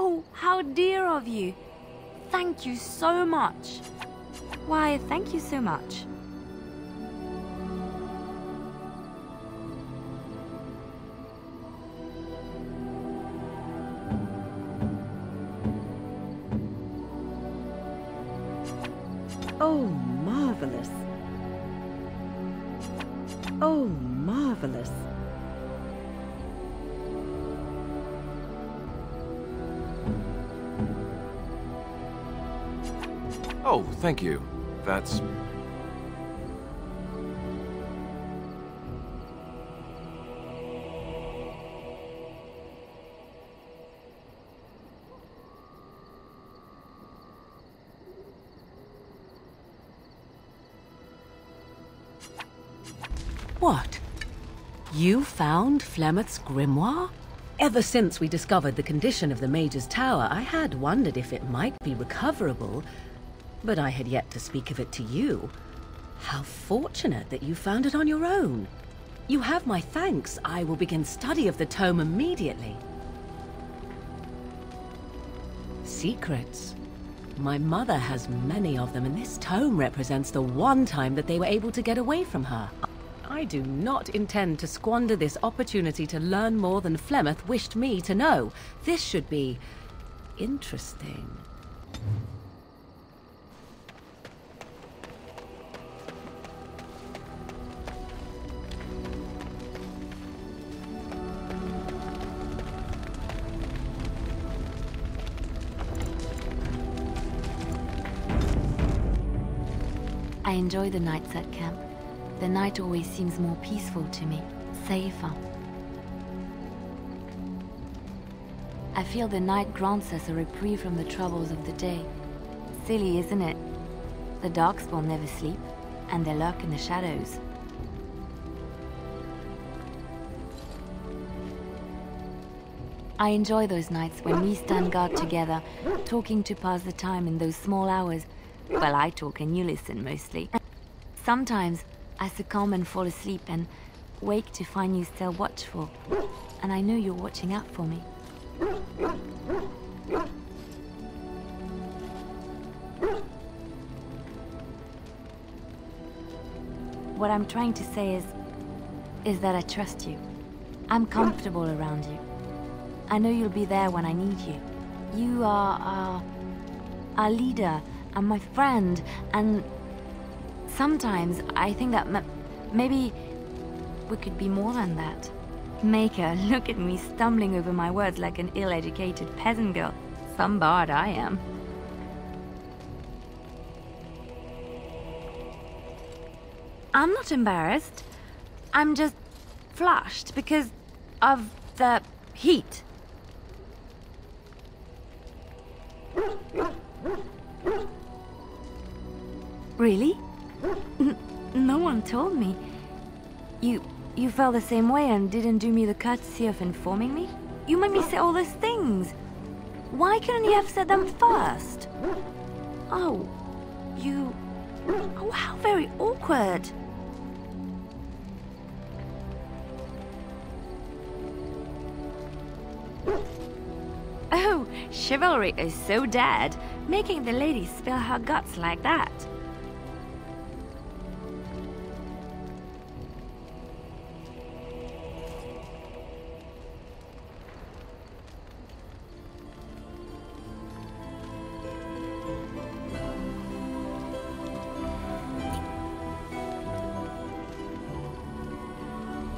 Oh, how dear of you. Thank you so much. Why, thank you so much. Oh, marvelous. Oh, marvelous. Oh, thank you. That's... What? You found Flemeth's grimoire? Ever since we discovered the condition of the Mage's Tower, I had wondered if it might be recoverable, but I had yet to speak of it to you. How fortunate that you found it on your own. You have my thanks. I will begin study of the tome immediately. Secrets. My mother has many of them, and this tome represents the one time that they were able to get away from her. I do not intend to squander this opportunity to learn more than Flemeth wished me to know. This should be interesting. I enjoy the nights at camp. The night always seems more peaceful to me, safer. I feel the night grants us a reprieve from the troubles of the day. Silly, isn't it? The Darkspawn never sleep, and they lurk in the shadows. I enjoy those nights when we stand guard together, talking to pass the time in those small hours. Well, I talk and you listen mostly. Sometimes I succumb and fall asleep and wake to find you still watchful. And I know you're watching out for me. What I'm trying to say is that I trust you. I'm comfortable around you. I know you'll be there when I need you. You are our leader and my friend, and sometimes I think that maybe we could be more than that. Maker, look at me stumbling over my words like an ill-educated peasant girl. Some bard I am. I'm not embarrassed. I'm just flushed because of the heat. Really? No one told me. You felt the same way and didn't do me the courtesy of informing me? You made me say all those things. Why couldn't you have said them first? Oh, you... Oh, how very awkward. Oh, chivalry is so dead, making the lady spill her guts like that.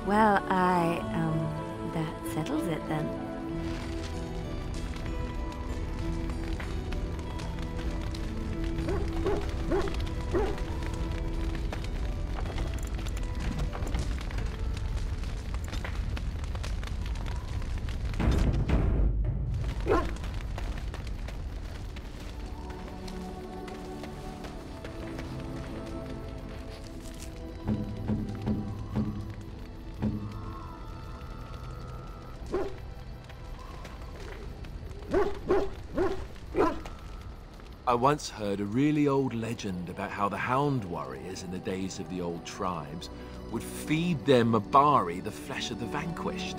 Well, that settles it then. I once heard a really old legend about how the hound warriors in the days of the old tribes would feed their Mabari the flesh of the vanquished.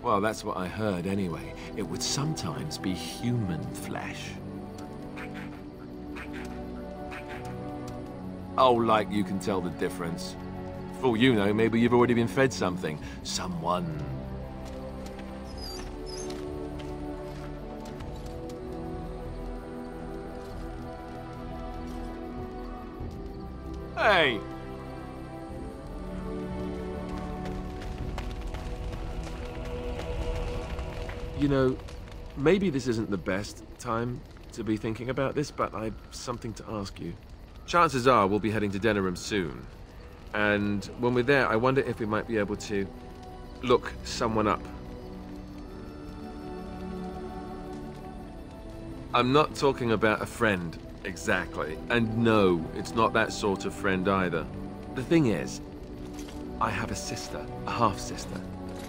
Well, that's what I heard anyway. It would sometimes be human flesh. Oh, like you can tell the difference. For all you know, maybe you've already been fed something. Someone. Hey! You know, maybe this isn't the best time to be thinking about this, but I've something to ask you. Chances are we'll be heading to Denerim soon. And when we're there, I wonder if we might be able to look someone up. I'm not talking about a friend, exactly. And no, it's not that sort of friend either. The thing is, I have a sister, a half-sister.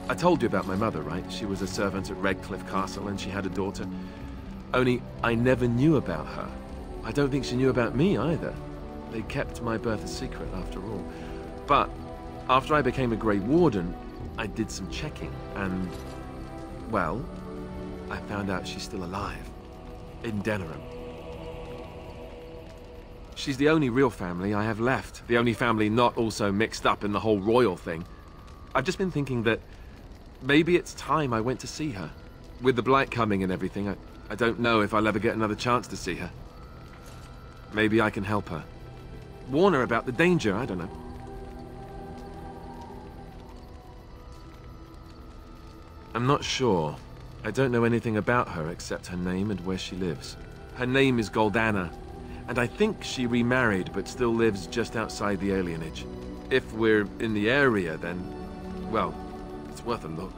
I told you about my mother, right? She was a servant at Redcliffe Castle and she had a daughter. Only, I never knew about her. I don't think she knew about me either. They kept my birth a secret after all. But after I became a Grey Warden, I did some checking and, well, I found out she's still alive. In Denerim. She's the only real family I have left. The only family not also mixed up in the whole royal thing. I've just been thinking that maybe it's time I went to see her. With the blight coming and everything, I don't know if I'll ever get another chance to see her. Maybe I can help her. Warn her about the danger, I don't know. I'm not sure. I don't know anything about her except her name and where she lives. Her name is Goldana, and I think she remarried but still lives just outside the alienage. If we're in the area, then, well, it's worth a look.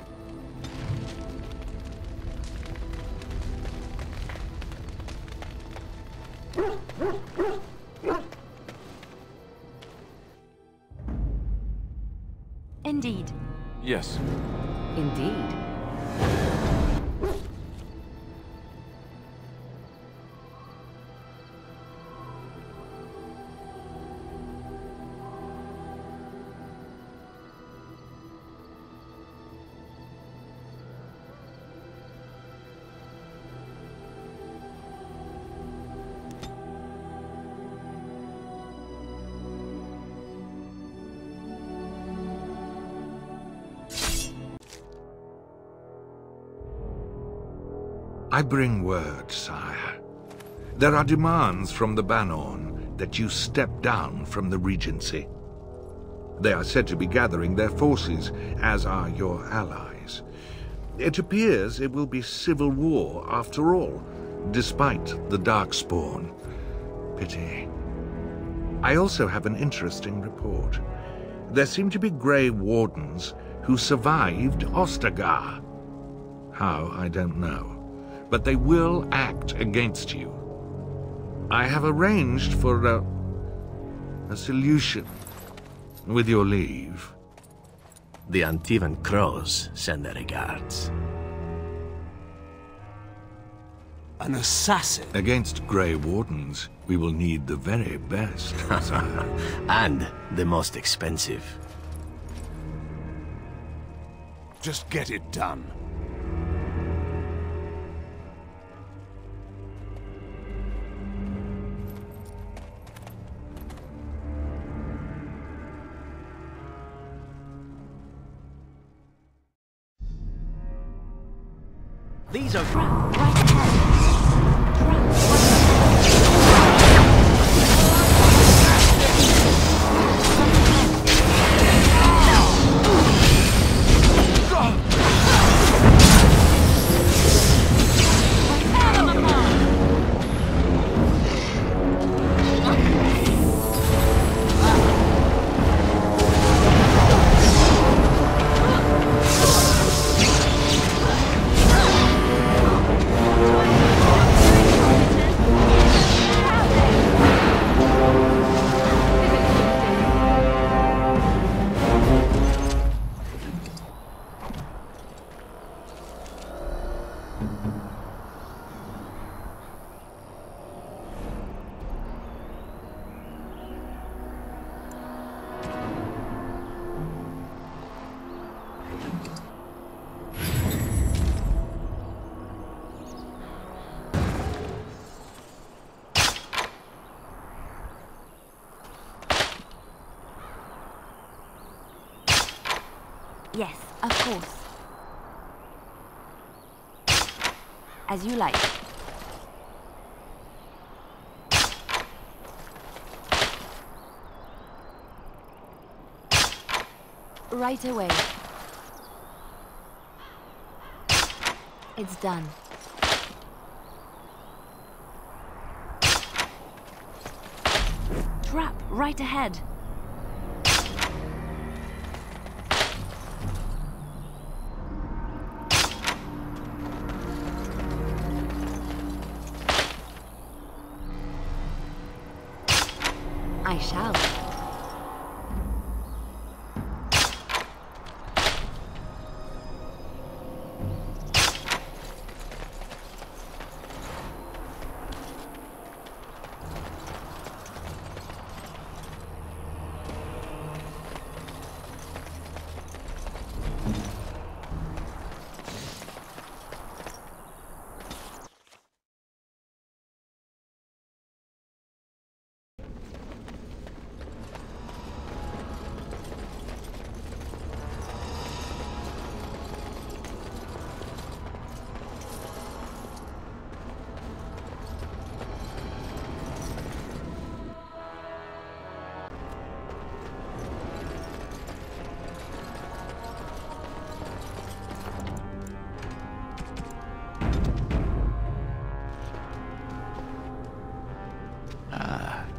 Indeed. Yes. Indeed. I bring word, sire. There are demands from the Banorn that you step down from the Regency. They are said to be gathering their forces, as are your allies. It appears it will be civil war after all, despite the Darkspawn. Pity. I also have an interesting report. There seem to be Grey Wardens who survived Ostagar. How, I don't know. But they will act against you. I have arranged for a solution, with your leave. The Antivan Crows send their regards. An assassin? Against Grey Wardens, we will need the very best, sire. And the most expensive. Just get it done. These are... Right ahead. Yes, of course. As you like. Right away. It's done. Trap, right ahead. I shall.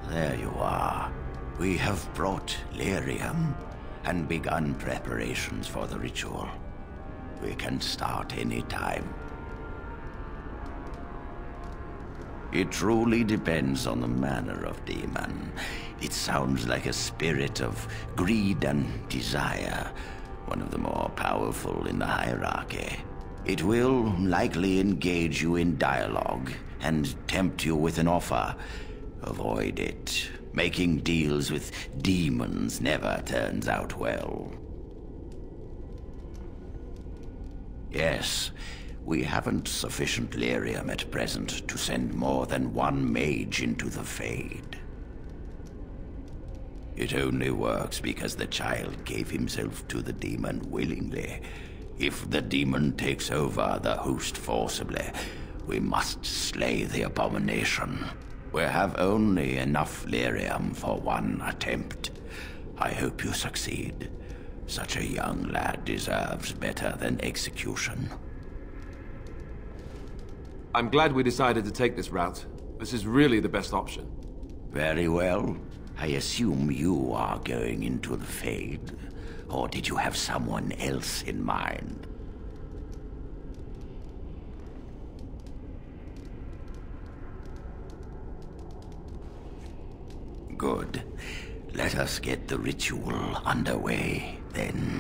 There you are. We have brought lyrium and begun preparations for the ritual. We can start any time. It truly depends on the manner of demon. It sounds like a spirit of greed and desire, one of the more powerful in the hierarchy. It will likely engage you in dialogue and tempt you with an offer. Avoid it. Making deals with demons never turns out well. Yes, we haven't sufficient lyrium at present to send more than one mage into the Fade. It only works because the child gave himself to the demon willingly. If the demon takes over the host forcibly, we must slay the abomination. We have only enough lyrium for one attempt. I hope you succeed. Such a young lad deserves better than execution. I'm glad we decided to take this route. This is really the best option. Very well. I assume you are going into the Fade. Or did you have someone else in mind? Good. Let us get the ritual underway, then.